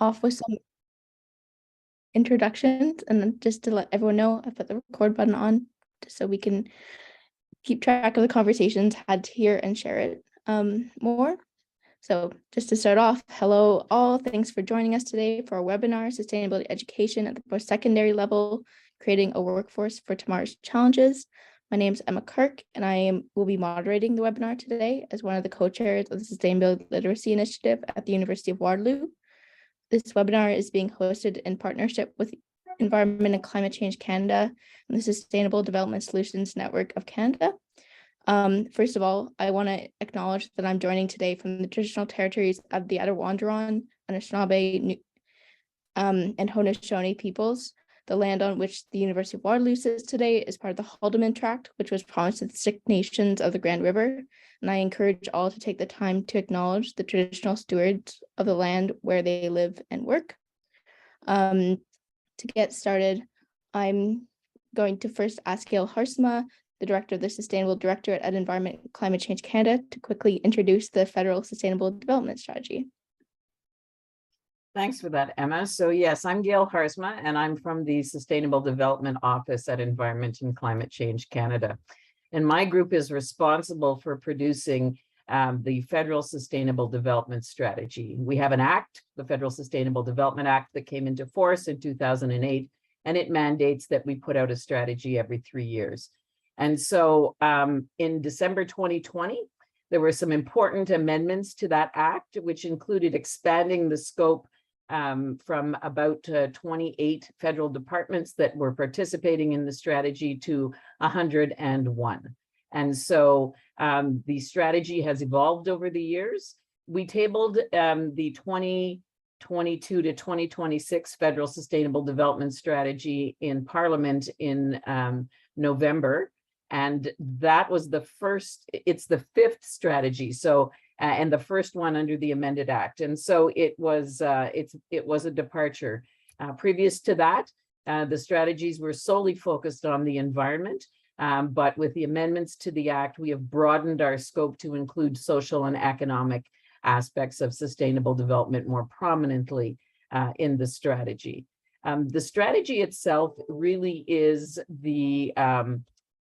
off with some introductions, and then just to let everyone know, I put the record button on just so we can keep track of the conversations had to hear and share it more. So just to start off, hello all, thanks for joining us today for our webinar, Sustainability Education at the Post-Secondary Level, Creating a Workforce for Tomorrow's Challenges. My name is Emma Kirke, and will be moderating the webinar today as one of the co-chairs of the Sustainability Literacy Initiative at the University of Waterloo. This webinar is being hosted in partnership with Environment and Climate Change Canada and the Sustainable Development Solutions Network of Canada. First of all, I want to acknowledge that I'm joining today from the traditional territories of the Attawandaron, Anishinaabe, and Haudenosaunee peoples. The land on which the University of Waterloo sits today is part of the Haldimand Tract, which was promised to the Six Nations of the Grand River. And I encourage all to take the time to acknowledge the traditional stewards of the land where they live and work. To get started, I'm going to first ask Gail Haarsma, the Director of the Sustainable Directorate at Environment and Climate Change Canada, to quickly introduce the Federal Sustainable Development Strategy. Thanks for that, Emma. So yes, I'm Gail Haarsma, and I'm from the Sustainable Development Office at Environment and Climate Change Canada. And my group is responsible for producing the Federal Sustainable Development Strategy. We have an act, the Federal Sustainable Development Act, that came into force in 2008, and it mandates that we put out a strategy every 3 years. And so in December 2020, there were some important amendments to that act, which included expanding the scope from about 28 federal departments that were participating in the strategy to 101. And so the strategy has evolved over the years. We tabled the 2022 to 2026 Federal Sustainable Development Strategy in Parliament in November. And that was the first, it's the fifth strategy. So, and the first one under the amended act. And so it was a departure. Previous to that, the strategies were solely focused on the environment. But with the amendments to the act, we have broadened our scope to include social and economic aspects of sustainable development more prominently in the strategy. The strategy itself really is the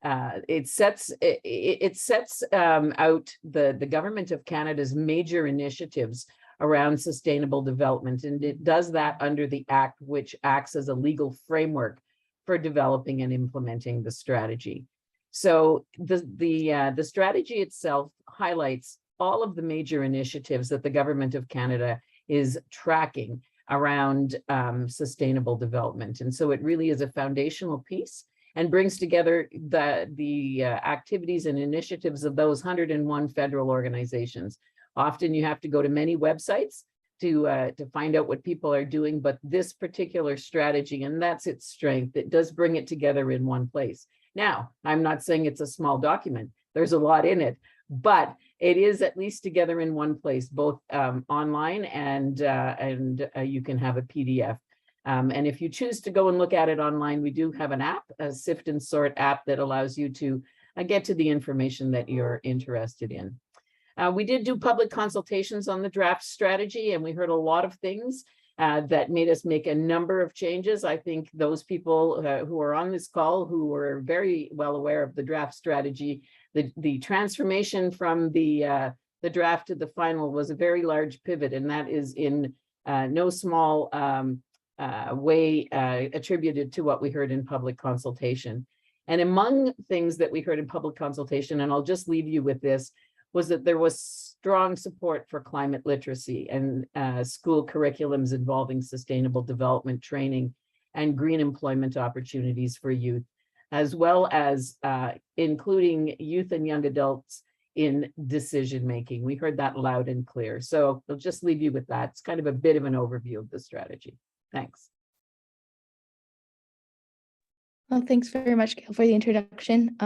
it sets out the Government of Canada's major initiatives around sustainable development, and it does that under the Act, which acts as a legal framework for developing and implementing the strategy. So the strategy itself highlights all of the major initiatives that the Government of Canada is tracking around sustainable development, and so it really is a foundational piece and brings together the activities and initiatives of those 101 federal organizations. Often you have to go to many websites to find out what people are doing, but this particular strategy, and that's its strength, it does bring it together in one place. Now, I'm not saying it's a small document, there's a lot in it, but it is at least together in one place, both online and you can have a PDF. And if you choose to go and look at it online, we do have an app, a Sift and Sort app, that allows you to get to the information that you're interested in. We did do public consultations on the draft strategy, and we heard a lot of things that made us make a number of changes. I think those people who are on this call who were very well aware of the draft strategy, the transformation from the draft to the final was a very large pivot, and that is in no small way attributed to what we heard in public consultation. And among things that we heard in public consultation, and I'll just leave you with this, was that there was strong support for climate literacy and school curriculums involving sustainable development training and green employment opportunities for youth, as well as including youth and young adults in decision-making. We heard that loud and clear. So I'll just leave you with that. It's kind of a bit of an overview of the strategy. Thanks. Well, thanks very much, Gail, for the introduction.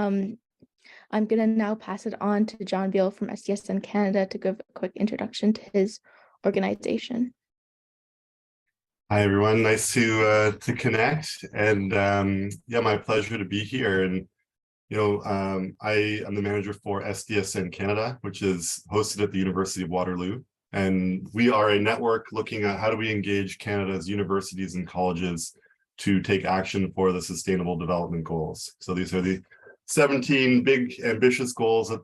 I'm going to now pass it on to John Beale from SDSN Canada to give a quick introduction to his organization. Hi, everyone. Nice to connect, and yeah, my pleasure to be here. And I am the manager for SDSN Canada, which is hosted at the University of Waterloo. And we are a network looking at how do we engage Canada's universities and colleges to take action for the Sustainable Development Goals. So these are the 17 big ambitious goals that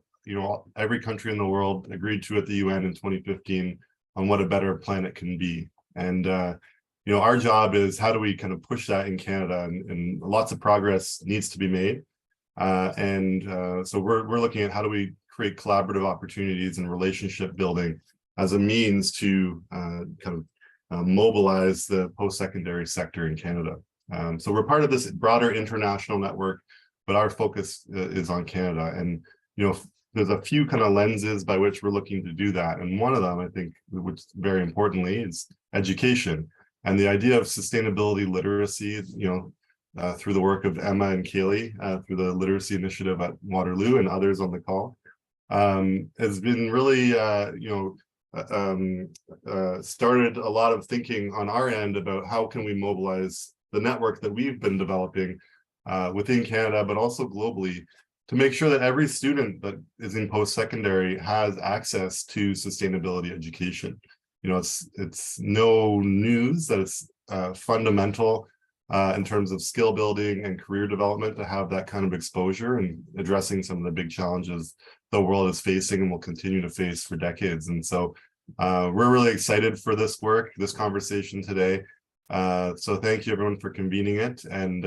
every country in the world agreed to at the UN in 2015 on what a better planet can be. And our job is how do we kind of push that in Canada, and lots of progress needs to be made. So we're looking at how do we create collaborative opportunities and relationship building as a means to mobilize the post-secondary sector in Canada. So we're part of this broader international network, but our focus is on Canada. And there's a few kind of lenses by which we're looking to do that. And one of them, I think, which very importantly, is education. And the idea of sustainability literacy, through the work of Emma and Gail, through the literacy initiative at Waterloo and others on the call, has been really, started a lot of thinking on our end about how can we mobilize the network that we've been developing within Canada, but also globally, to make sure that every student that is in post-secondary has access to sustainability education. It's no news that it's fundamental in terms of skill building and career development to have that kind of exposure and addressing some of the big challenges the world is facing and will continue to face for decades. And so we're really excited for this work, this conversation today. So thank you everyone for convening it. And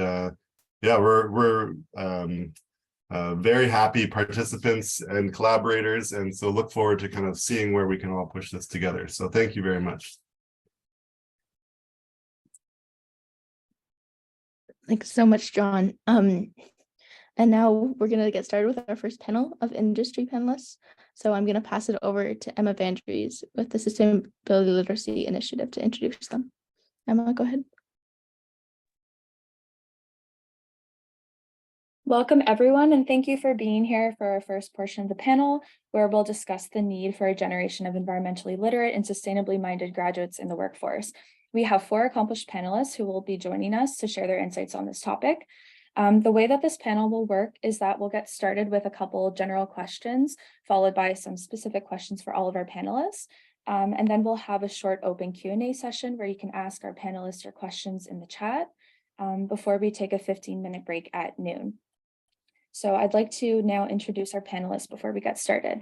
we're very happy participants and collaborators. And so look forward to kind of seeing where we can all push this together. So thank you very much. Thanks so much, John. And now we're going to get started with our first panel of industry panelists. So I'm going to pass it over to Emma Vandendries with the Sustainability Literacy Initiative to introduce them. Emma, go ahead. Welcome, everyone, and thank you for being here for our first portion of the panel, where we'll discuss the need for a generation of environmentally literate and sustainably minded graduates in the workforce. We have 4 accomplished panelists who will be joining us to share their insights on this topic. The way that this panel will work is that we'll get started with a couple general questions, followed by some specific questions for all of our panelists. And then we'll have a short open Q&A session where you can ask our panelists your questions in the chat before we take a 15-minute break at noon. So I'd like to now introduce our panelists before we get started.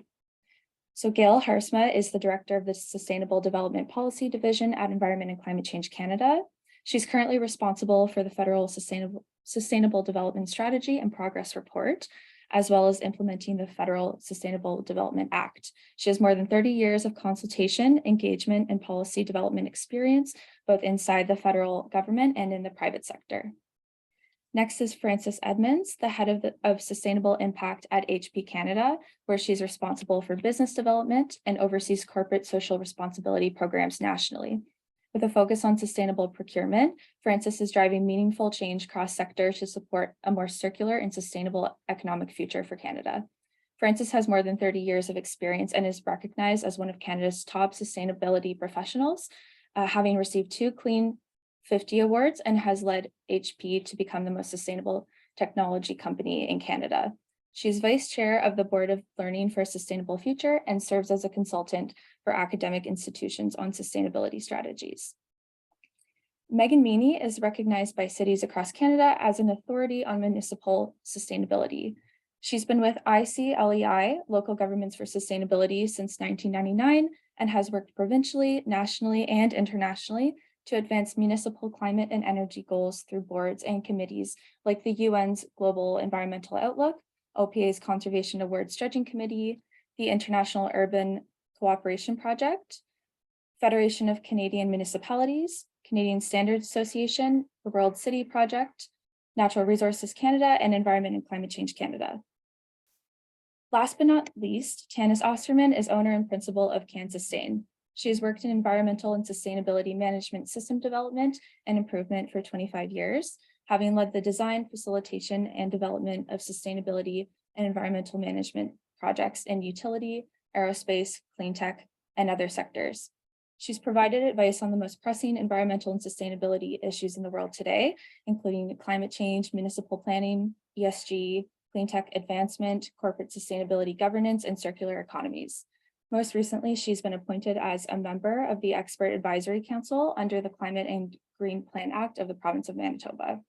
So Gail Haarsma is the Director of the Sustainable Development Policy Division at Environment and Climate Change Canada. She's currently responsible for the Federal Sustainable Development Strategy and Progress Report, as well as implementing the Federal Sustainable Development Act. She has more than 30 years of consultation, engagement, and policy development experience, both inside the federal government and in the private sector. Next is Frances Edmonds, the head of Sustainable Impact at HP Canada, where she's responsible for business development and oversees corporate social responsibility programs nationally. With a focus on sustainable procurement, Frances is driving meaningful change cross-sector to support a more circular and sustainable economic future for Canada. Frances has more than 30 years of experience and is recognized as one of Canada's top sustainability professionals, having received 2 Clean 50 awards, and has led HP to become the most sustainable technology company in Canada. She's vice chair of the Board of Learning for a Sustainable Future and serves as a consultant for academic institutions on sustainability strategies. Meaney is recognized by cities across Canada as an authority on municipal sustainability. She's been with ICLEI, Local Governments for Sustainability, since 1999 and has worked provincially, nationally, and internationally to advance municipal climate and energy goals through boards and committees like the UN's Global Environmental Outlook, OPA's Conservation Awards Judging Committee, the International Urban Cooperation Project, Federation of Canadian Municipalities, Canadian Standards Association, the World City Project, Natural Resources Canada, and Environment and Climate Change Canada. Last but not least, Tanis Osterman is owner and principal of CanSustain. She has worked in environmental and sustainability management system development and improvement for 25 years, having led the design, facilitation, and development of sustainability and environmental management projects in utility, aerospace, clean tech, and other sectors. She's provided advice on the most pressing environmental and sustainability issues in the world today, including climate change, municipal planning, ESG, clean tech advancement, corporate sustainability governance, and circular economies. Most recently, she's been appointed as a member of the Expert Advisory Council under the Climate and Green Plan Act of the province of Manitoba.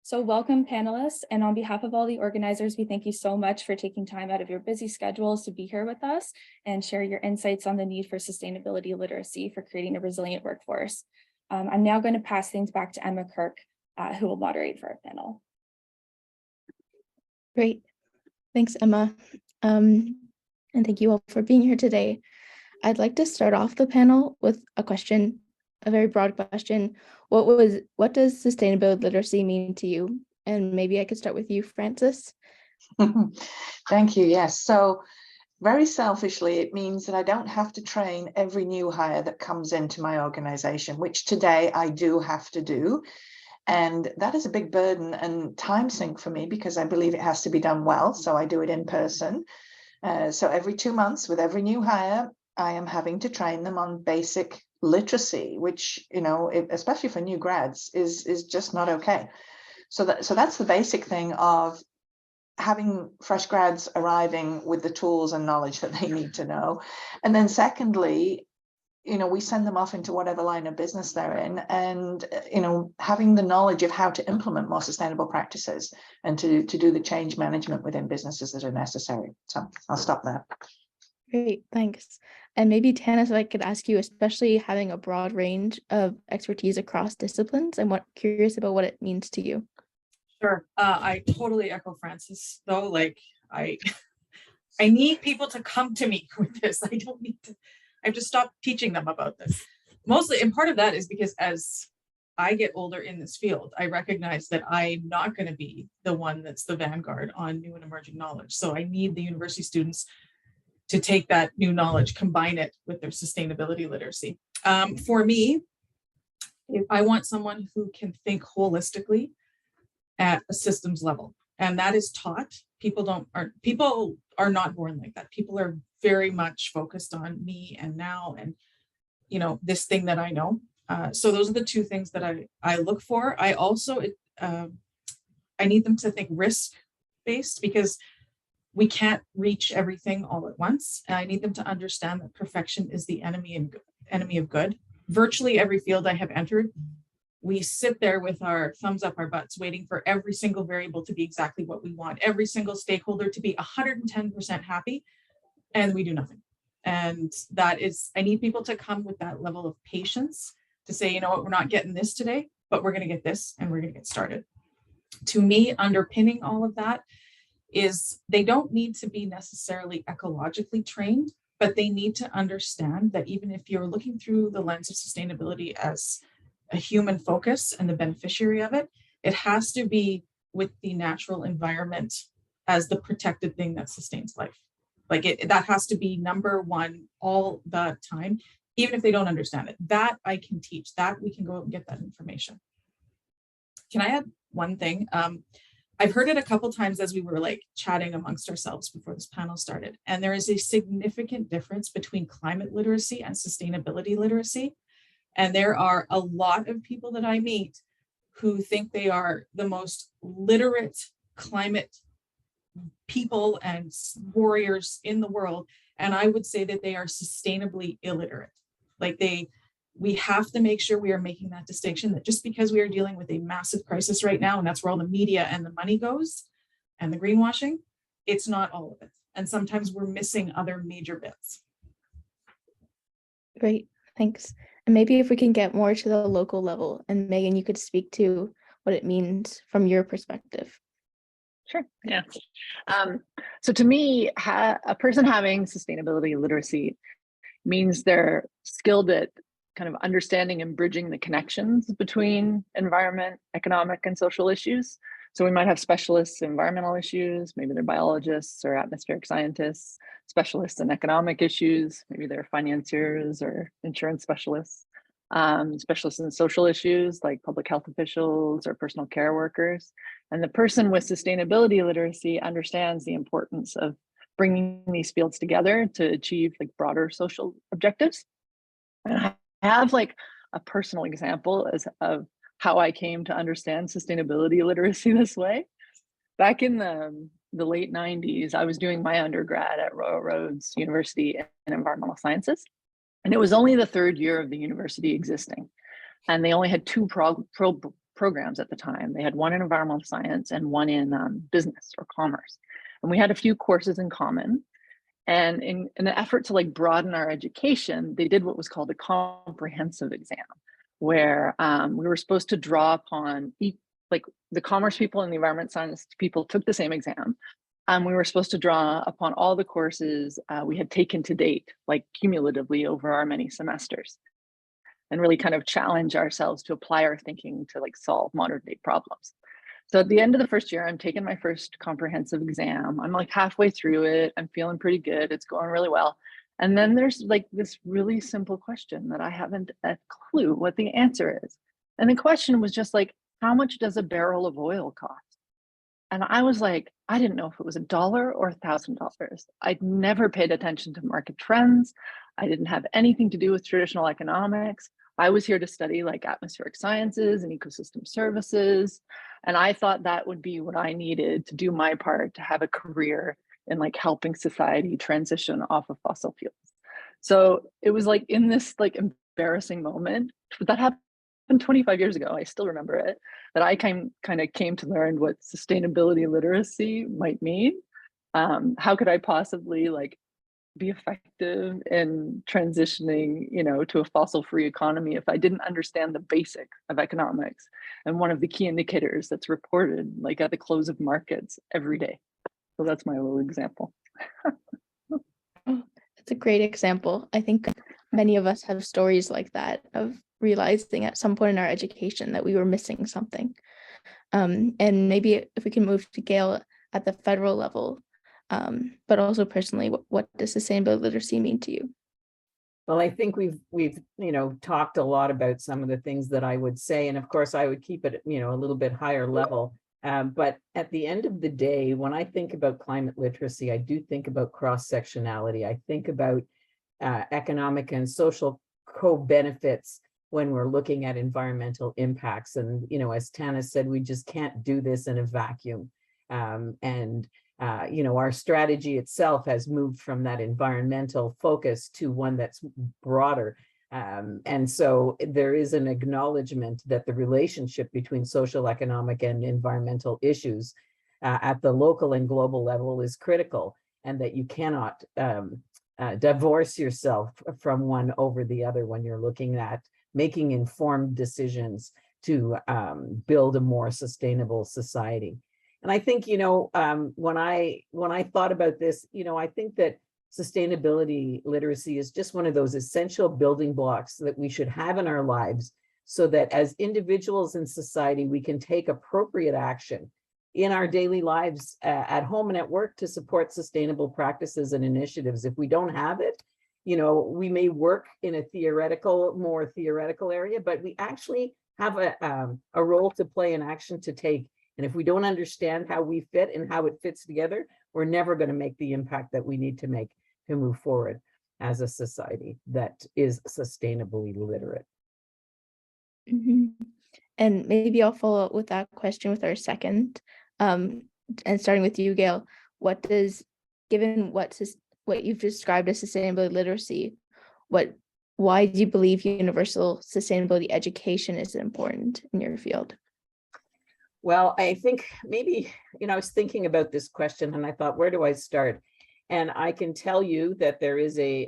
So welcome panelists, and on behalf of all the organizers, we thank you so much for taking time out of your busy schedules to be here with us and share your insights on the need for sustainability literacy for creating a resilient workforce. I'm now going to pass things back to Emma Kirke, who will moderate for our panel. Great. Thanks, Emma. And thank you all for being here today. I'd like to start off the panel with a question, a very broad question. What does sustainability literacy mean to you? And maybe I could start with you, Frances. Thank you. Yes. So very selfishly, it means that I don't have to train every new hire that comes into my organization, which today I do have to do. And that is a big burden and time sink for me because I believe it has to be done well. So I do it in person. So every 2 months with every new hire, I am having to train them on basic literacy, which, you know, especially for new grads, is just not okay. So that's the basic thing of having fresh grads arriving with the tools and knowledge that they need to know. And then secondly, you know, we send them off into whatever line of business they're in, and, you know, having the knowledge of how to implement more sustainable practices and to do the change management within businesses that are necessary. So I'll stop there. Great, thanks. And maybe Tanis, if I could ask you, especially having a broad range of expertise across disciplines, I'm curious about what it means to you. Sure. I totally echo Frances, though. Like, I need people to come to me with this. I don't need to. I have to stop teaching them about this. Mostly, and part of that is because as I get older in this field, I recognize that I'm not going to be the one that's the vanguard on new and emerging knowledge. So I need the university students to take that new knowledge, combine it with their sustainability literacy. For me, if I want someone who can think holistically at a systems level, and that is taught. People are not born like that. People are very much focused on me and now, and, you know, this thing that I know. So those are the two things that I look for. I also, I need them to think risk-based, because we can't reach everything all at once. And I need them to understand that perfection is the enemy of good. Virtually every field I have entered, we sit there with our thumbs up our butts, waiting for every single variable to be exactly what we want, every single stakeholder to be 110% happy, and we do nothing. And that is, I need people to come with that level of patience to say, you know what, we're not getting this today, but we're going to get this and we're going to get started. To me, underpinning all of that is they don't need to be necessarily ecologically trained, but they need to understand that even if you're looking through the lens of sustainability as a human focus and the beneficiary of it, it has to be with the natural environment as the protected thing that sustains life. Like that has to be number one all the time, even if they don't understand it. That I can teach, that we can go out and get that information. Can I add one thing? I've heard it a couple times as we were like chatting amongst ourselves before this panel started, and there is a significant difference between climate literacy and sustainability literacy. And there are a lot of people that I meet who think they are the most literate climate people and warriors in the world. And I would say that they are sustainably illiterate. Like we have to make sure we are making that distinction, that just because we are dealing with a massive crisis right now, and that's where all the media and the money goes and the greenwashing, it's not all of it. And sometimes we're missing other major bits. Great, thanks. And maybe if we can get more to the local level, and Megan, you could speak to what it means from your perspective. Sure. Yeah. So to me, a person having sustainability literacy means they're skilled at kind of understanding and bridging the connections between environment, economic, and social issues. So we might have specialists in environmental issues, maybe they're biologists or atmospheric scientists, specialists in economic issues, maybe they're financiers or insurance specialists, specialists in social issues like public health officials or personal care workers. And the person with sustainability literacy understands the importance of bringing these fields together to achieve like broader social objectives. And I have like a personal example of how I came to understand sustainability literacy this way. Back in the the late 90s, I was doing my undergrad at Royal Roads University in environmental sciences. And it was only the third year of the university existing. And they only had two programs at the time. They had one in environmental science and one in business or commerce. And we had a few courses in common. And in an effort to like broaden our education, they did what was called a comprehensive exam, where we were supposed to draw upon like the commerce people and the environment science people took the same exam. We were supposed to draw upon all the courses we had taken to date, like cumulatively over our many semesters, and really kind of challenge ourselves to apply our thinking to like solve modern day problems. So at the end of the first year, I'm taking my first comprehensive exam. I'm like halfway through it. I'm feeling pretty good. It's going really well. And then there's like this really simple question that I haven't a clue what the answer is. And the question was just like, how much does a barrel of oil cost? And I was like, I didn't know if it was $1 or $1,000. I'd never paid attention to market trends. I didn't have anything to do with traditional economics. I was here to study like atmospheric sciences and ecosystem services. And I thought that would be what I needed to do my part to have a career in like helping society transition off of fossil fuels. So it was like in this like embarrassing moment that happened 25 years ago, I still remember it, that I kind of came to learn what sustainability literacy might mean. How could I possibly like be effective in transitioning, you know, to a fossil-free economy if I didn't understand the basics of economics and one of the key indicators that's reported like at the close of markets every day. So that's my little example. Oh, that's a great example. I think many of us have stories like that of realizing at some point in our education that we were missing something. And maybe if we can move to Gail at the federal level, but also personally, what does sustainability literacy mean to you? Well, I think we've you know talked a lot about some of the things that I would say, and of course I would keep it a little bit higher level. But at the end of the day, when I think about climate literacy, I do think about cross-sectionality. I think about economic and social co-benefits when we're looking at environmental impacts. And as Tanis said, we just can't do this in a vacuum. Our strategy itself has moved from that environmental focus to one that's broader. And so there is an acknowledgement that the relationship between social, economic, and environmental issues at the local and global level is critical, and that you cannot divorce yourself from one over the other when you're looking at making informed decisions to build a more sustainable society. And I think, when I thought about this, I think that sustainability literacy is just one of those essential building blocks that we should have in our lives, so that as individuals in society, we can take appropriate action in our daily lives at home and at work to support sustainable practices and initiatives. If we don't have it, we may work in a more theoretical area, but we actually have a role to play, an action to take. And if we don't understand how we fit and how it fits together, we're never going to make the impact that we need to make to move forward as a society that is sustainably literate. Mm-hmm. And maybe I'll follow up with that question with our second, and starting with you, Gail. Given what you've described as sustainability literacy, why do you believe universal sustainability education is important in your field? Well, I think maybe, I was thinking about this question and I thought, where do I start? And I can tell you that there is a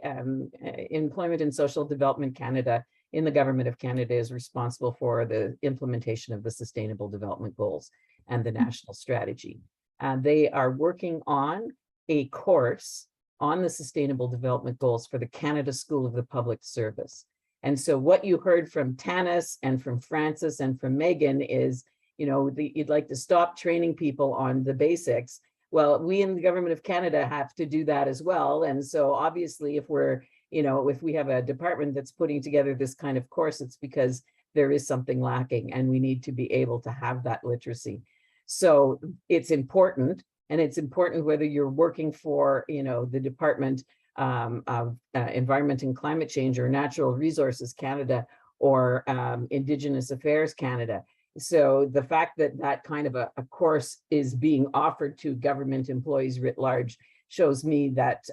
Employment and Social Development Canada in the Government of Canada is responsible for the implementation of the Sustainable Development Goals and the national strategy. And they are working on a course on the Sustainable Development Goals for the Canada School of the Public Service. And so what you heard from Tanis and from Francis and from Megan is, you'd like to stop training people on the basics. Well, we in the Government of Canada have to do that as well. And so obviously if we have a department that's putting together this kind of course, it's because there is something lacking and we need to be able to have that literacy. So it's important, and it's important whether you're working for, the Department of Environment and Climate Change or Natural Resources Canada or Indigenous Affairs Canada. So the fact that that kind of a course is being offered to government employees writ large shows me that,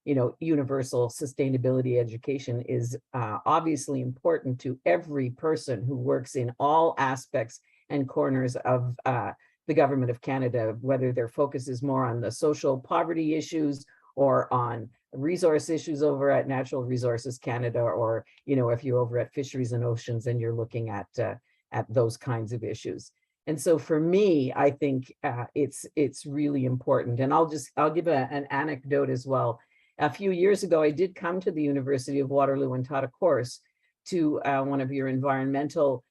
you know, universal sustainability education is obviously important to every person who works in all aspects and corners of the government of Canada, whether their focus is more on the social poverty issues or on resource issues over at Natural Resources Canada, or, you know, if you're over at Fisheries and Oceans and you're looking at those kinds of issues. And so for me, I think it's really important. And I'll give an anecdote as well. A few years ago, I did come to the University of Waterloo and taught a course to one of your environmental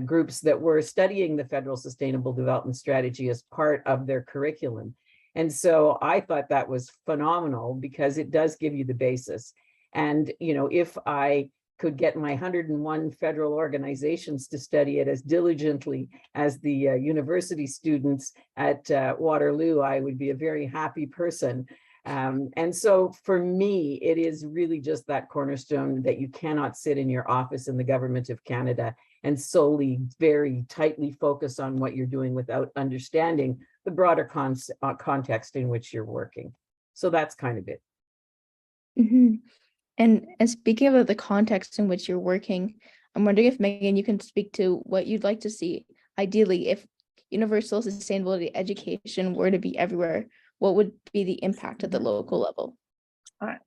groups that were studying the Federal Sustainable Development Strategy as part of their curriculum. And so I thought that was phenomenal because it does give you the basis. And, you know, if I could get my 101 federal organizations to study it as diligently as the university students at Waterloo, I would be a very happy person. And so for me, it is really just that cornerstone that you cannot sit in your office in the government of Canada and solely very tightly focus on what you're doing without understanding the broader context in which you're working. So that's kind of it. Mm-hmm. And speaking of the context in which you're working, I'm wondering if, Megan, you can speak to what you'd like to see, ideally, if universal sustainability education were to be everywhere, what would be the impact at the local level? All right.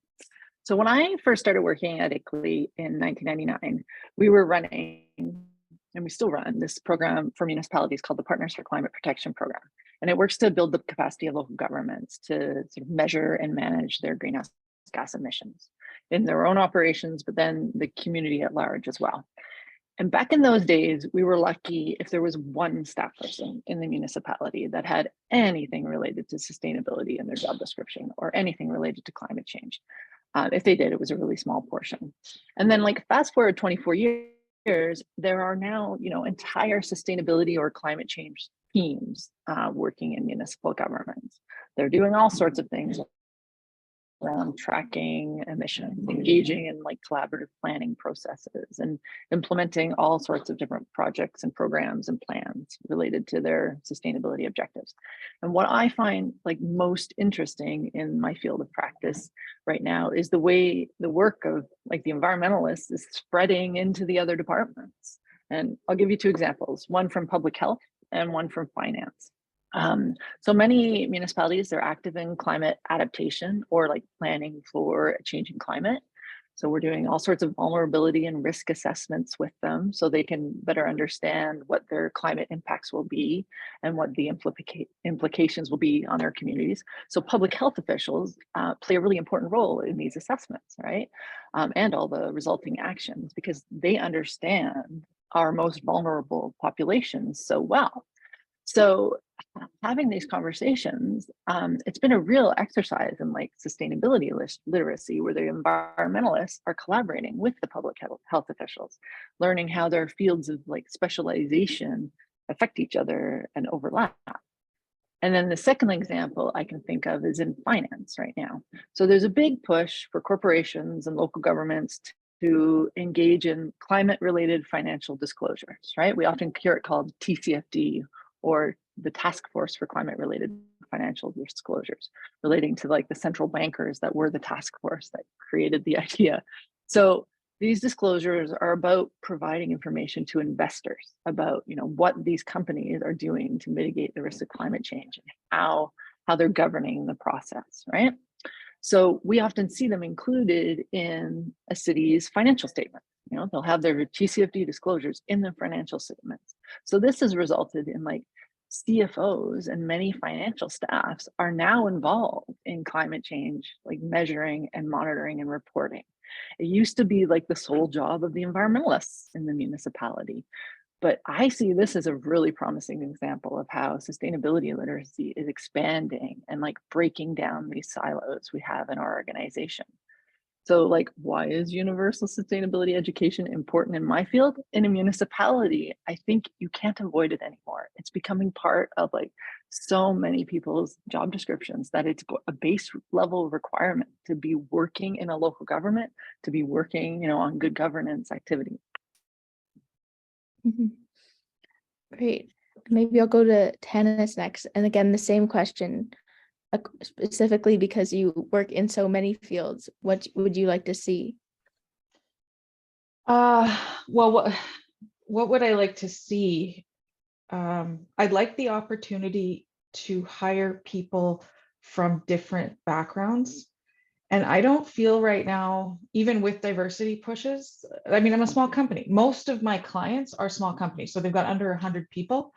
So when I first started working at ICLEI in 1999, we were running, and we still run, this program for municipalities called the Partners for Climate Protection Program. And it works to build the capacity of local governments to sort of measure and manage their greenhouse gas emissions in their own operations, but then the community at large as well. And back in those days, we were lucky if there was one staff person in the municipality that had anything related to sustainability in their job description or anything related to climate change. If they did, it was a really small portion. And then, like, fast forward 24 years, there are now, you know, entire sustainability or climate change teams working in municipal governments. They're doing all sorts of things around tracking emissions, engaging in like collaborative planning processes, and implementing all sorts of different projects and programs and plans related to their sustainability objectives. And what I find like most interesting in my field of practice right now is the way the work of like the environmentalists is spreading into the other departments. And I'll give you two examples, one from public health and one from finance. So many municipalities, they're active in climate adaptation or like planning for a changing climate. So we're doing all sorts of vulnerability and risk assessments with them so they can better understand what their climate impacts will be and what the implications will be on their communities. So public health officials play a really important role in these assessments, right? And all the resulting actions, because they understand our most vulnerable populations so well. So having these conversations, it's been a real exercise in like sustainability literacy, where the environmentalists are collaborating with the public health officials, learning how their fields of like specialization affect each other and overlap. And then the second example I can think of is in finance right now. So there's a big push for corporations and local governments to engage in climate-related financial disclosures, right? We often hear it called TCFD, or the Task Force for Climate-Related Financial Disclosures, relating to like the central bankers that were the task force that created the idea. So these disclosures are about providing information to investors about, you know, what these companies are doing to mitigate the risk of climate change and how they're governing the process, right? So we often see them included in a city's financial statement. You know, they'll have their TCFD disclosures in their financial statements. So this has resulted in like CFOs and many financial staffs are now involved in climate change, like measuring and monitoring and reporting. It used to be like the sole job of the environmentalists in the municipality. But I see this as a really promising example of how sustainability literacy is expanding and like breaking down these silos we have in our organization. So like, why is universal sustainability education important in my field? In a municipality, I think you can't avoid it anymore. It's becoming part of like so many people's job descriptions that it's a base level requirement to be working in a local government, to be working, you know, on good governance activity. Mm-hmm. Great. Maybe I'll go to Tanis next. And again, the same question, specifically because you work in so many fields. What would you like to see? Well, what would I like to see? I'd like the opportunity to hire people from different backgrounds. And I don't feel right now, even with diversity pushes, I mean, I'm a small company. Most of my clients are small companies, so they've got under 100 people.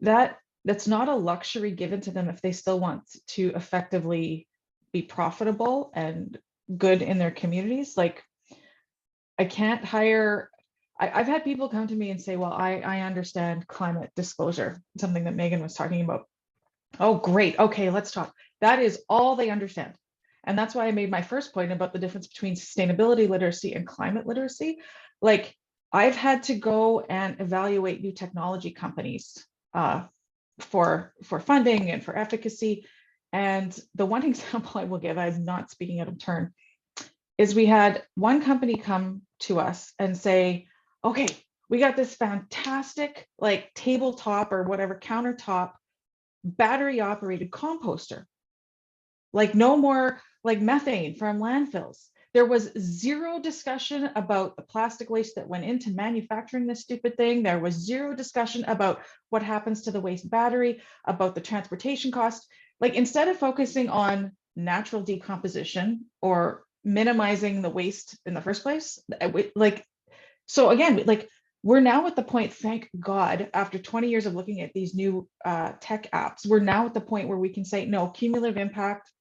That's not a luxury given to them if they still want to effectively be profitable and good in their communities. Like, I can't hire, I've had people come to me and say, well, I understand climate disclosure, something that Megan was talking about. Oh, great. Okay, let's talk. That is all they understand. And that's why I made my first point about the difference between sustainability literacy and climate literacy. Like, I've had to go and evaluate new technology companies for funding and for efficacy. And the one example I will give, I'm not speaking out of turn, is we had one company come to us and say, okay, we got this fantastic like tabletop or whatever countertop battery operated composter. Like no more like methane from landfills. There was zero discussion about the plastic waste that went into manufacturing this stupid thing. There was zero discussion about what happens to the waste battery, about the transportation cost. Like instead of focusing on natural decomposition or minimizing the waste in the first place, like, so again, like we're now at the point, thank God, after 20 years of looking at these new tech apps, we're now at the point where we can say, no, cumulative impact,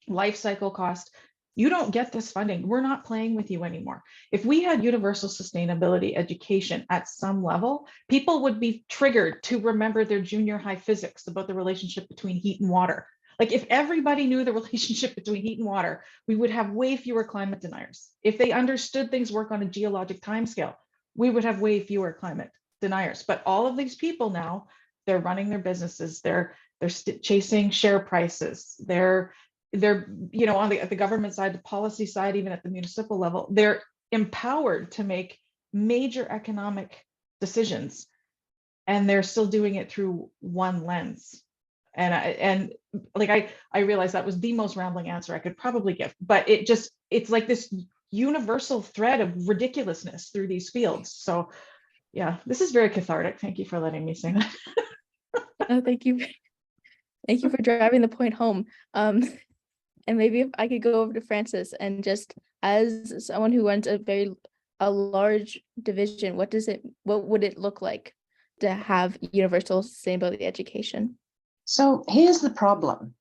life cycle cost, you don't get this funding. We're not playing with you anymore. If we had universal sustainability education at some level, people would be triggered to remember their junior high physics about the relationship between heat and water. Like if everybody knew the relationship between heat and water, we would have way fewer climate deniers. If they understood things work on a geologic timescale, we would have way fewer climate deniers. But all of these people now, they're running their businesses, they're chasing share prices, they're you know, on the government side, the policy side, even at the municipal level, they're empowered to make major economic decisions, and they're still doing it through one lens. And I realized that was the most rambling answer I could probably give, but it's like this universal thread of ridiculousness through these fields. So yeah, this is very cathartic. Thank you for letting me say that. Oh, thank you. Thank you for driving the point home. And maybe if I could go over to Francis and just as someone who runs a large division, what would it look like to have universal sustainability education? So here's the problem.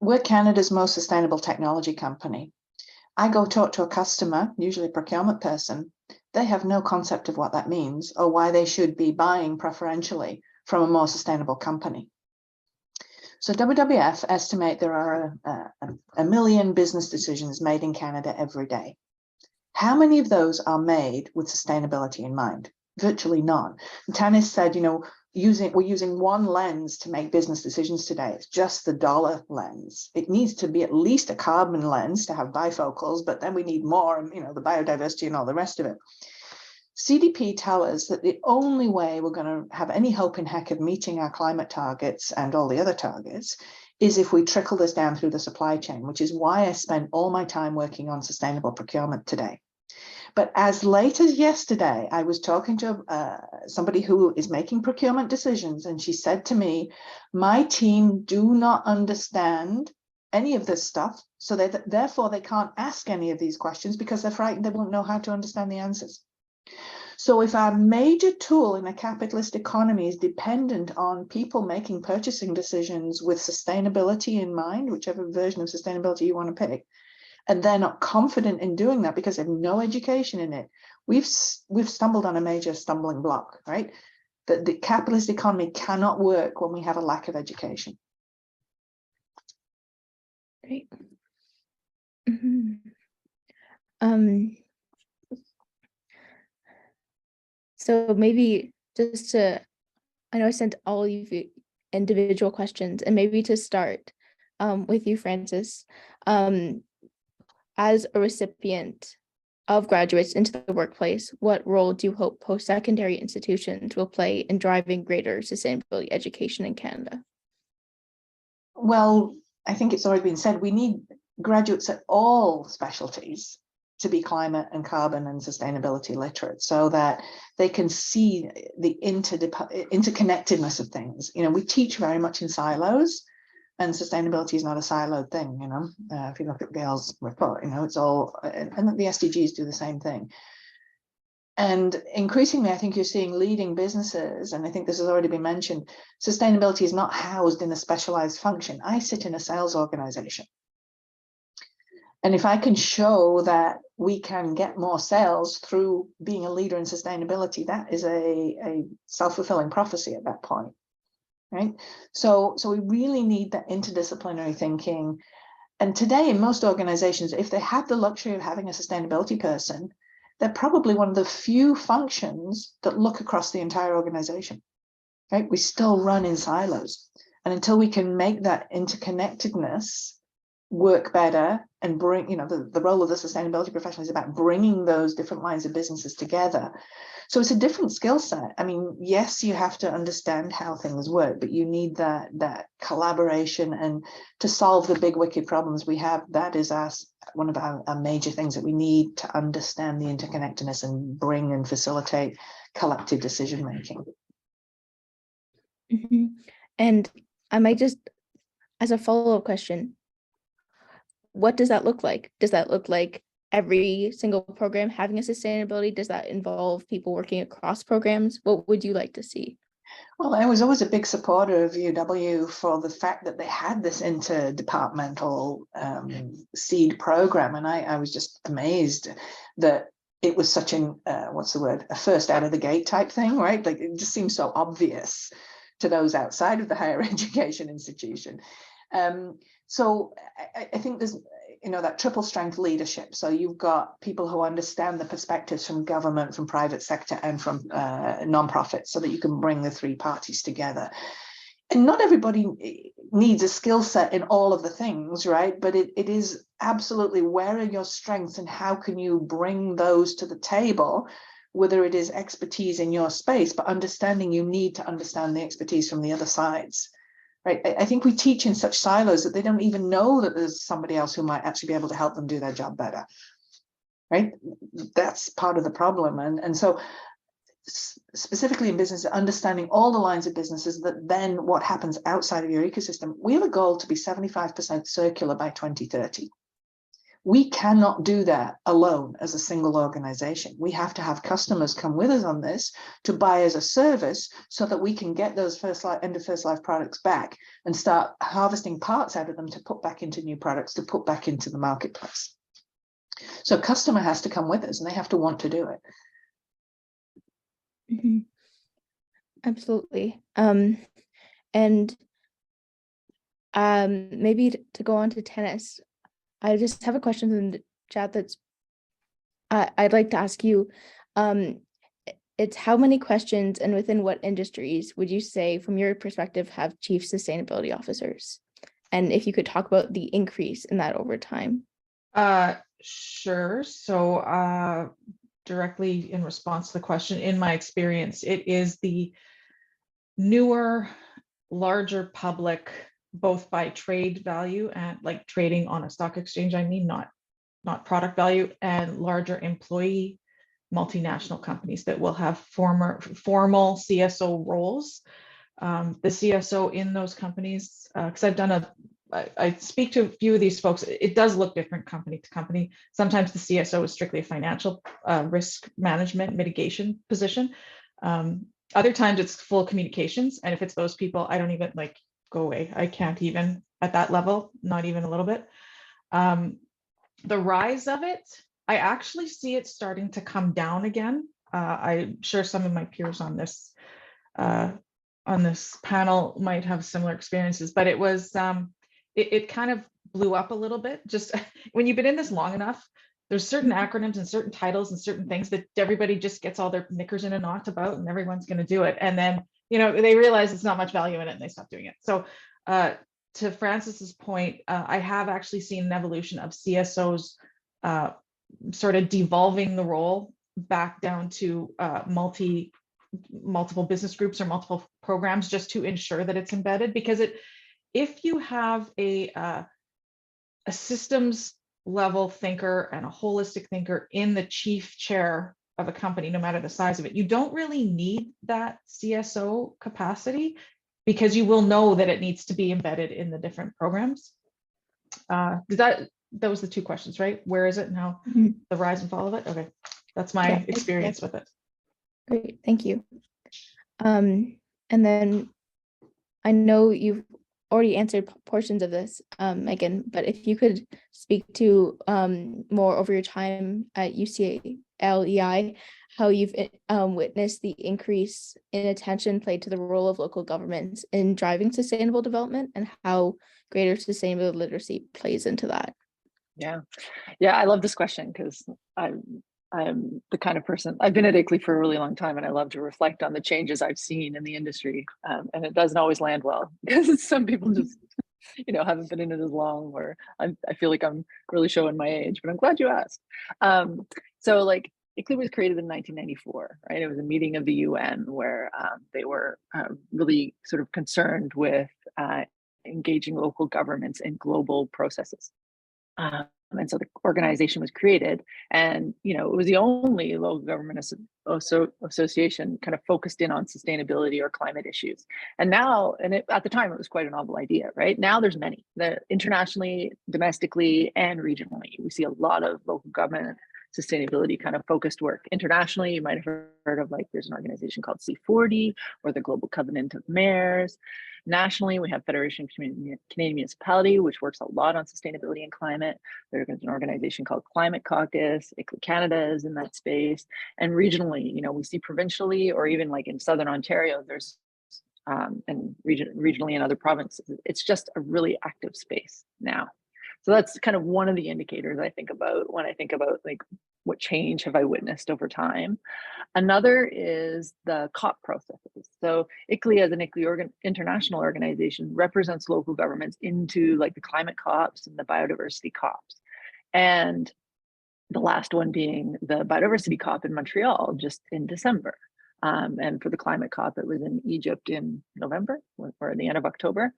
We're Canada's most sustainable technology company. I go talk to a customer, usually a procurement person. They have no concept of what that means or why they should be buying preferentially from a more sustainable company. So WWF estimate there are a million business decisions made in Canada every day. How many of those are made with sustainability in mind? Virtually none. And Tanis said, you know, we're using one lens to make business decisions today. It's just the dollar lens. It needs to be at least a carbon lens to have bifocals, but then we need more, you know, the biodiversity and all the rest of it. CDP tell us that the only way we're going to have any hope in heck of meeting our climate targets and all the other targets is if we trickle this down through the supply chain, which is why I spent all my time working on sustainable procurement today. But as late as yesterday, I was talking to somebody who is making procurement decisions, and she said to me, my team do not understand any of this stuff, so therefore they can't ask any of these questions because they're frightened they won't know how to understand the answers. So if our major tool in a capitalist economy is dependent on people making purchasing decisions with sustainability in mind, whichever version of sustainability you want to pick, and they're not confident in doing that because they have no education in it, we've stumbled on a major stumbling block, right? That the capitalist economy cannot work when we have a lack of education. Great. Mm-hmm. So maybe just to, I know I sent all of you individual questions, and maybe to start with you, Francis, as a recipient of graduates into the workplace, what role do you hope post-secondary institutions will play in driving greater sustainability education in Canada? Well, I think it's already been said, we need graduates at all specialties to be climate and carbon and sustainability literate, so that they can see the interconnectedness of things. You know, we teach very much in silos, and sustainability is not a siloed thing. You know, if you look at Gail's report, you know, it's all, and the SDGs do the same thing. And increasingly, I think you're seeing leading businesses, and I think this has already been mentioned, sustainability is not housed in a specialized function. I sit in a sales organization. And if I can show that we can get more sales through being a leader in sustainability, that is a self-fulfilling prophecy at that point, right? So we really need that interdisciplinary thinking. And today in most organizations, if they have the luxury of having a sustainability person, they're probably one of the few functions that look across the entire organization, right? We still run in silos. And until we can make that interconnectedness work better and bring, you know, the role of the sustainability professional is about bringing those different lines of businesses together. So it's a different skill set. I mean, yes, you have to understand how things work, but you need that collaboration, and to solve the big wicked problems we have, that is one of our major things that we need to understand the interconnectedness and bring and facilitate collective decision making. Mm-hmm. And I might just, as a follow-up question, what does that look like? Does that look like every single program having a sustainability? Does that involve people working across programs? What would you like to see? Well, I was always a big supporter of UW for the fact that they had this interdepartmental seed program. And I was just amazed that it was such an, what's the word, a first out of the gate type thing, right? Like, it just seems so obvious to those outside of the higher education institution. So I think there's, you know, that triple strength leadership. So you've got people who understand the perspectives from government, from private sector, and from nonprofits, so that you can bring the three parties together. And not everybody needs a skill set in all of the things, right? But it is absolutely, where are your strengths and how can you bring those to the table, whether it is expertise in your space, but understanding you need to understand the expertise from the other sides. Right. I think we teach in such silos that they don't even know that there's somebody else who might actually be able to help them do their job better. Right. That's part of the problem. And so specifically in business, understanding all the lines of businesses, that then what happens outside of your ecosystem. We have a goal to be 75% circular by 2030. We cannot do that alone as a single organization. We have to have customers come with us on this to buy as a service, so that we can get those end of first life products back and start harvesting parts out of them to put back into new products, to put back into the marketplace. So customer has to come with us, and they have to want to do it. Mm-hmm. Absolutely. And maybe to go on to Tanis, I just have a question in the chat that's I'd like to ask you. It's how many questions and within what industries would you say, from your perspective, have chief sustainability officers? And if you could talk about the increase in that over time. Sure. So directly in response to the question, in my experience, it is the newer, larger public, both by trade value and like trading on a stock exchange, I mean, not product value, and larger employee multinational companies that will have formal CSO roles. The CSO in those companies, because I speak to a few of these folks, it does look different company to company. Sometimes the CSO is strictly a financial risk management mitigation position. Other times it's full communications. And if it's those people, I don't even like, go away. I can't even at that level, not even a little bit. The rise of it, I actually see it starting to come down again. I'm sure some of my peers on this panel might have similar experiences, but it was, it kind of blew up a little bit. Just when you've been in this long enough, there's certain acronyms and certain titles and certain things that everybody just gets all their knickers in a knot about, and everyone's going to do it. And then, you know, they realize it's not much value in it and they stop doing it. So to Francis's point, I have actually seen an evolution of CSOs sort of devolving the role back down to multiple business groups or multiple programs, just to ensure that it's embedded. Because if you have a systems level thinker and a holistic thinker in the chief chair of a company, no matter the size of it, you don't really need that CSO capacity, because you will know that it needs to be embedded in the different programs. That was the two questions, right? Where is it and how the rise and fall of it? Okay, that's my experience with it. Great, thank you. And then I know you've already answered portions of this, Megan, but if you could speak to more over your time at ICLEI, how you've witnessed the increase in attention played to the role of local governments in driving sustainable development, and how greater sustainable literacy plays into that. Yeah, I love this question because I'm the kind of person, I've been at ICLEI for a really long time, and I love to reflect on the changes I've seen in the industry. And it doesn't always land well, because some people just, haven't been in it as long, or I feel like I'm really showing my age, but I'm glad you asked. So like ICLEI was created in 1994, right? It was a meeting of the UN where they were really sort of concerned with engaging local governments in global processes. And so the organization was created, and it was the only local government association kind of focused in on sustainability or climate issues. And now, at the time, it was quite a novel idea, right? Now there's many, internationally, domestically, and regionally. We see a lot of local government sustainability kind of focused work. Internationally, you might have heard of, like, there's an organization called C40 or the Global Covenant of Mayors. Nationally, we have Federation of Canadian Municipality, which works a lot on sustainability and climate. There's an organization called Climate Caucus. ICLEI Canada is in that space. And regionally, we see provincially, or even like in Southern Ontario, there's and regionally in other provinces, it's just a really active space now. So that's kind of one of the indicators I think about when I think about, like, what change have I witnessed over time. Another is the COP processes. So ICLEI, as an ICLEI international organization, represents local governments into, like, the climate COPs and the biodiversity COPs. And the last one being the biodiversity COP in Montreal just in December. And for the climate COP, it was in Egypt in November or the end of October.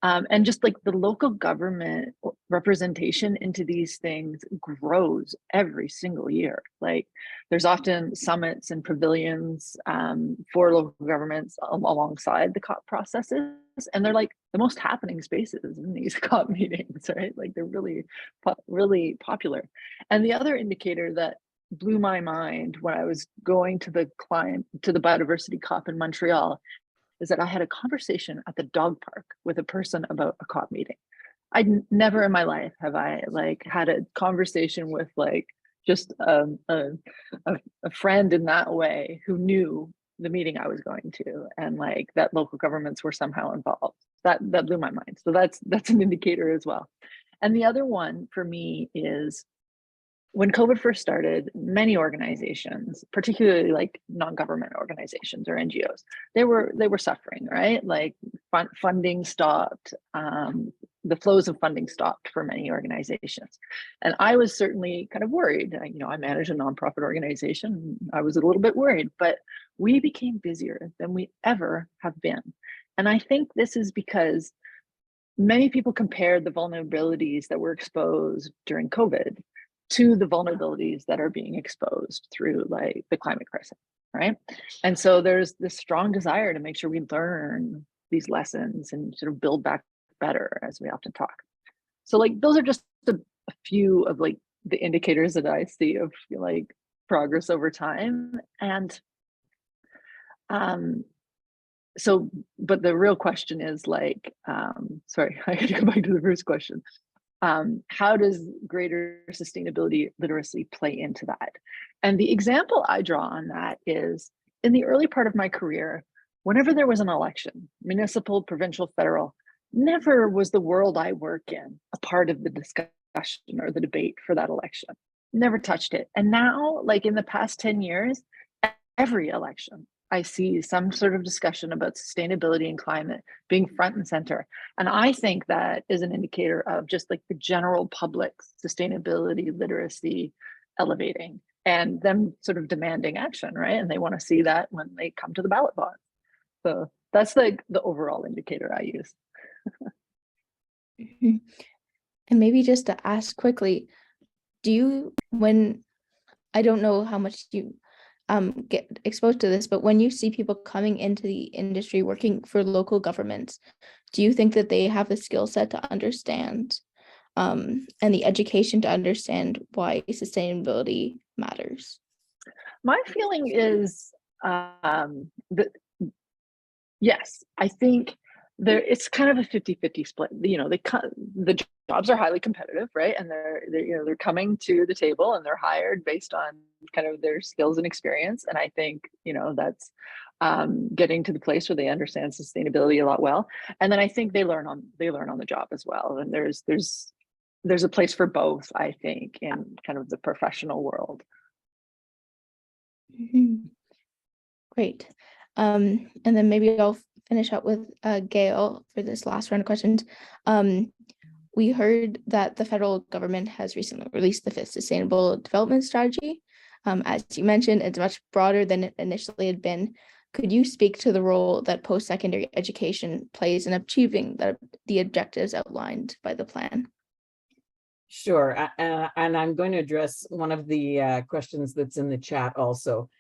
And just like the local government representation into these things grows every single year. Like, there's often summits and pavilions for local governments alongside the COP processes. And they're like the most happening spaces in these COP meetings, right? Like, they're really, really popular. And the other indicator that blew my mind when I was going to the biodiversity COP in Montreal is that I had a conversation at the dog park with a person about a COP meeting. I'd never in my life have I, like, had a conversation with, like, just a friend in that way who knew the meeting I was going to, and, like, that local governments were somehow involved. That blew my mind. So that's an indicator as well. And the other one for me is, when COVID first started, many organizations, particularly like non-government organizations or NGOs, they were suffering, right? Like, funding stopped, the flows of funding stopped for many organizations. And I was certainly kind of worried. I manage a nonprofit organization. I was a little bit worried, but we became busier than we ever have been. And I think this is because many people compared the vulnerabilities that were exposed during COVID to the vulnerabilities that are being exposed through, like, the climate crisis, right? And so there's this strong desire to make sure we learn these lessons and sort of build back better, as we often talk. So, like, those are just a few of, like, the indicators that I see of, like, progress over time. And so, but the real question is, like, sorry, I got to go back to the first question. How does greater sustainability literacy play into that? And the example I draw on that is, in the early part of my career, whenever there was an election, municipal, provincial, federal, never was the world I work in a part of the discussion or the debate for that election. Never touched it. And now, like, in the past 10 years, every election, I see some sort of discussion about sustainability and climate being front and center. And I think that is an indicator of just, like, the general public sustainability literacy elevating and them sort of demanding action, right? And they want to see that when they come to the ballot box. So that's the overall indicator I use. Mhm. And maybe just to ask quickly, when I don't know how much you get exposed to this, but when you see people coming into the industry working for local governments, do you think that they have the skill set to understand and the education to understand why sustainability matters? My feeling is that yes, I think it's kind of a 50-50 split. You know, the jobs are highly competitive, right? And they're coming to the table and they're hired based on kind of their skills and experience. And I think, that's getting to the place where they understand sustainability a lot well. And then I think they learn on the job as well. And there's a place for both, I think, in kind of the professional world. Mhm. Great. And then maybe I'll finish up with Gail for this last round of questions. We heard that the federal government has recently released the 5th Sustainable Development Strategy. As you mentioned, it's much broader than it initially had been. Could you speak to the role that post-secondary education plays in achieving the objectives outlined by the plan? Sure, and I'm going to address one of the questions that's in the chat also.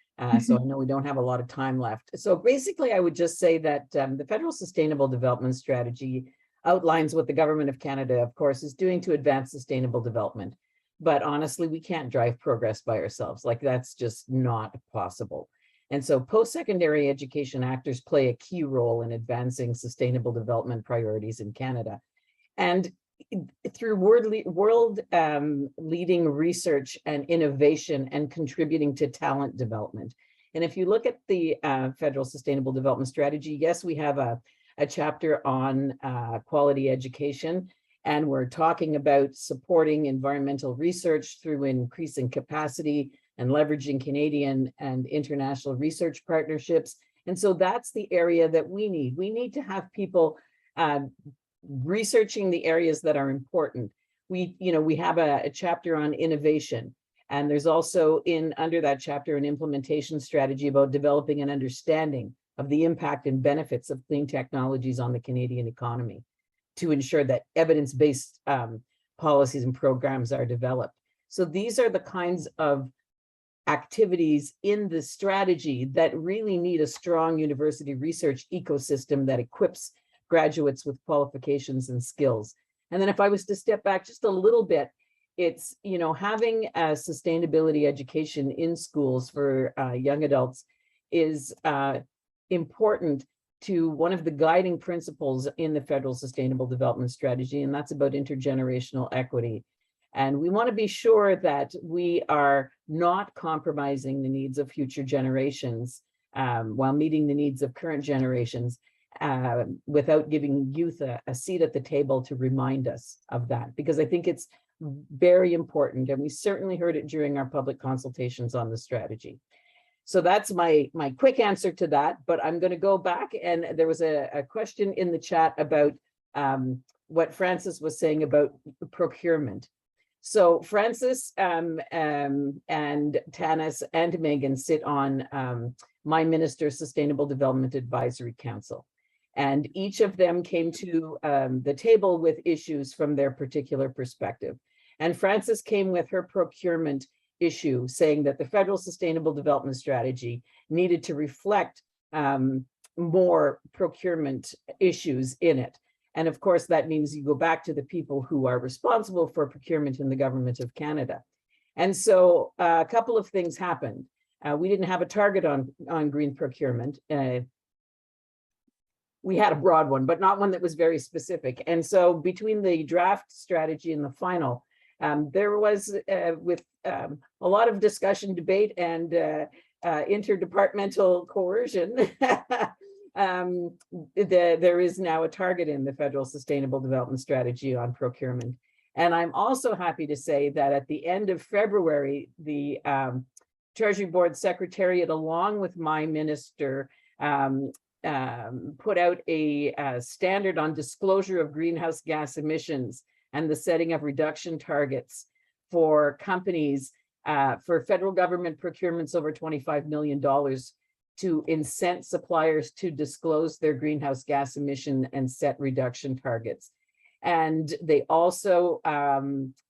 So I know we don't have a lot of time left. So basically, I would just say that the Federal Sustainable Development Strategy outlines what the Government of Canada, of course, is doing to advance sustainable development. But honestly, we can't drive progress by ourselves. Like, that's just not possible. And so post-secondary education actors play a key role in advancing sustainable development priorities in Canada. And through world leading research and innovation and contributing to talent development. And if you look at the Federal Sustainable Development Strategy, yes, we have a chapter on quality education, and we're talking about supporting environmental research through increasing capacity and leveraging Canadian and international research partnerships. And so that's the area that we need. We need to have people researching the areas that are important. We have a chapter on innovation, and there's also under that chapter an implementation strategy about developing an understanding of the impact and benefits of clean technologies on the Canadian economy to ensure that evidence-based policies and programs are developed. So these are the kinds of activities in the strategy that really need a strong university research ecosystem that equips graduates with qualifications and skills. And then if I was to step back just a little bit, it's, having a sustainability education in schools for young adults is important to one of the guiding principles in the Federal Sustainable Development Strategy, and that's about intergenerational equity. And we want to be sure that we are not compromising the needs of future generations while meeting the needs of current generations, without giving youth a seat at the table to remind us of that, because I think it's very important, and we certainly heard it during our public consultations on the strategy. So that's my quick answer to that, but I'm going to go back, and there was a question in the chat about what Francis was saying about procurement. So Francis and Tanis and Megan sit on my minister's Sustainable Development Advisory Council. And each of them came to the table with issues from their particular perspective. And Francis came with her procurement issue, saying that the Federal Sustainable Development Strategy needed to reflect more procurement issues in it. And of course, that means you go back to the people who are responsible for procurement in the Government of Canada. And so a couple of things happened. We didn't have a target on green procurement. We had a broad one, but not one that was very specific. And so between the draft strategy and the final, there was, with a lot of discussion, debate, and interdepartmental coercion, there is now a target in the Federal Sustainable Development Strategy on procurement. And I'm also happy to say that at the end of February, the Treasury Board Secretariat, along with my minister, put out a standard on disclosure of greenhouse gas emissions and the setting of reduction targets for companies for federal government procurements over $25 million to incent suppliers to disclose their greenhouse gas emission and set reduction targets. And they also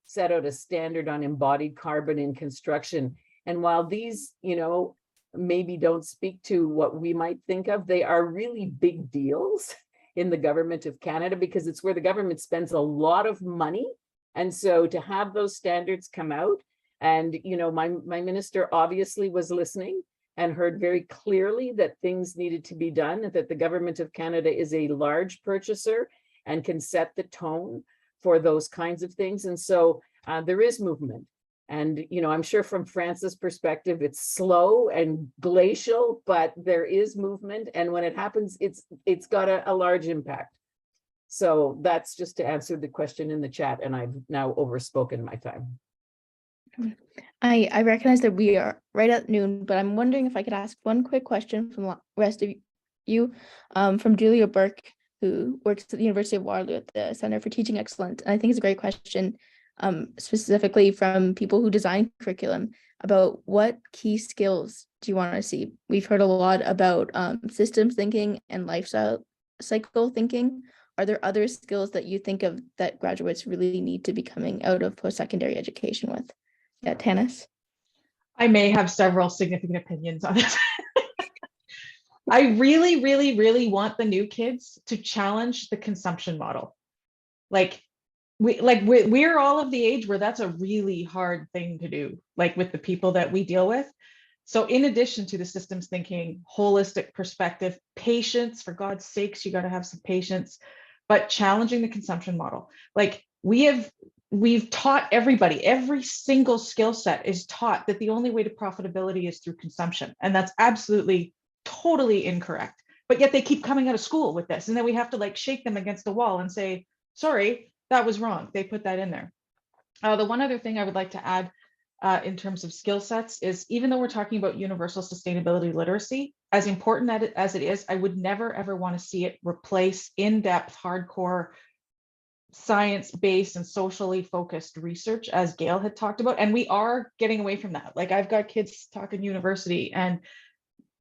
set out a standard on embodied carbon in construction. And while these, maybe don't speak to what we might think of, they are really big deals in the government of Canada, because it's where the government spends a lot of money. And so to have those standards come out, and my minister obviously was listening and heard very clearly that things needed to be done, that the government of Canada is a large purchaser and can set the tone for those kinds of things. And so there is movement. And, I'm sure from France's perspective, it's slow and glacial, but there is movement. And when it happens, it's got a large impact. So that's just to answer the question in the chat. And I've now overspoken my time. I recognize that we are right at noon, but I'm wondering if I could ask one quick question from the rest of you, from Julia Burke, who works at the University of Waterloo at the Center for Teaching Excellence. And I think it's a great question, specifically from people who design curriculum, about what key skills do you want to see? We've heard a lot about systems thinking and lifestyle cycle thinking. Are there other skills that you think of that graduates really need to be coming out of post-secondary education with? Yeah, Tanis. I may have several significant opinions on it. I really, really, really want the new kids to challenge the consumption model. We're all of the age where that's a really hard thing to do, like with the people that we deal with. So in addition to the systems thinking, holistic perspective, patience, for God's sakes, you got to have some patience, but challenging the consumption model. Like we've taught everybody, every single skill set is taught that the only way to profitability is through consumption. And that's absolutely, totally incorrect. But yet they keep coming out of school with this. And then we have to shake them against the wall and say, sorry, that was wrong. They put that in there. The one other thing I would like to add in terms of skill sets is, even though we're talking about universal sustainability literacy, as important as it is, I would never, ever want to see it replace in-depth, hardcore, science-based and socially focused research, as Gail had talked about. And we are getting away from that. I've got kids talking university, and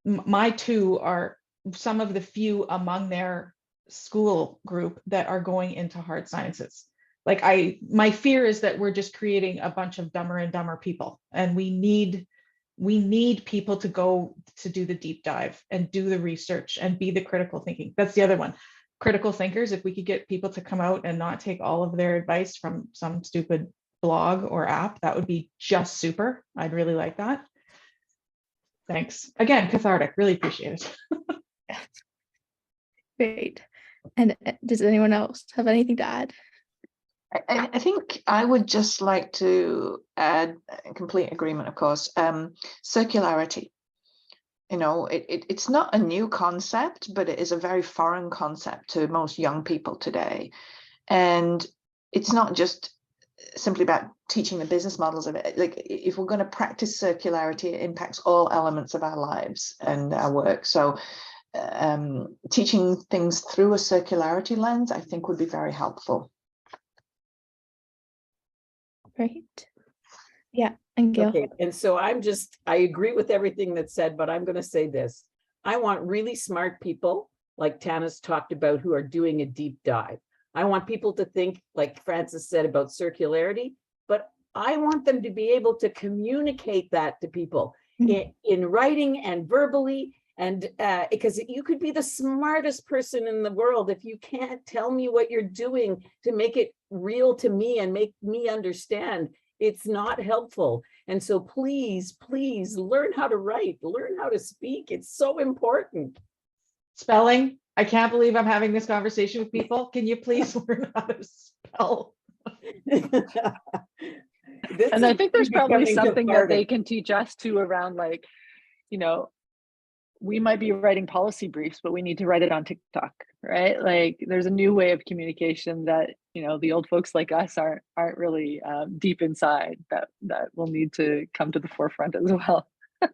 my two are some of the few among their school group that are going into hard sciences. My fear is that we're just creating a bunch of dumber and dumber people, and we need people to go to do the deep dive and do the research and be the critical thinking. That's the other one. Critical thinkers, if we could get people to come out and not take all of their advice from some stupid blog or app, that would be just super. I'd really like that. Thanks. Again, cathartic, really appreciate it. Great. And does anyone else have anything to add? I think I would just like to add, complete agreement, of course, circularity. It's not a new concept, but it is a very foreign concept to most young people today. And it's not just simply about teaching the business models of it. If we're going to practice circularity, it impacts all elements of our lives and our work. So teaching things through a circularity lens, I think, would be very helpful. Great. Yeah, and Gail. Okay, and so I agree with everything that's said, but I'm going to say this. I want really smart people, like Tanis talked about, who are doing a deep dive. I want people to think, like Francis said, about circularity, but I want them to be able to communicate that to people in writing and verbally. And because you could be the smartest person in the world, if you can't tell me what you're doing to make it real to me and make me understand, it's not helpful. And so please, please learn how to write, learn how to speak. It's so important. Spelling. I can't believe I'm having this conversation with people. Can you please learn how to spell? And I think there's probably something that they can teach us too around, we might be writing policy briefs, but we need to write it on TikTok, right? There's a new way of communication that, the old folks like us aren't really deep inside, that will need to come to the forefront as well.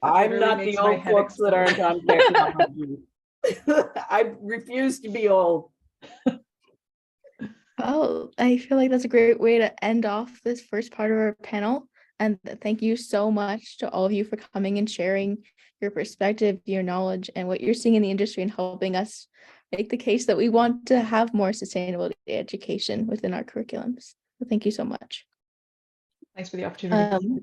I'm really not the old folks that aren't on technology. I refuse to be old. Oh, I feel like that's a great way to end off this first part of our panel. And thank you so much to all of you for coming and sharing your perspective, your knowledge, and what you're seeing in the industry and helping us make the case that we want to have more sustainability education within our curriculums. So thank you so much. Thanks for the opportunity.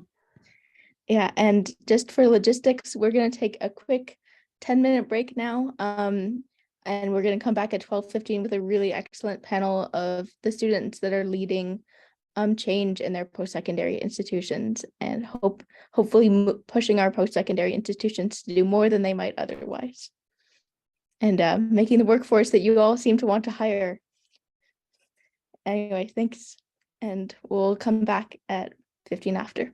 Yeah, and just for logistics, we're going to take a quick 10-minute break now. And we're going to come back at 12:15 with a really excellent panel of the students that are leading change in their post-secondary institutions, and hopefully pushing our post-secondary institutions to do more than they might otherwise, and making the workforce that you all seem to want to hire. Anyway, thanks, and we'll come back at 15 after.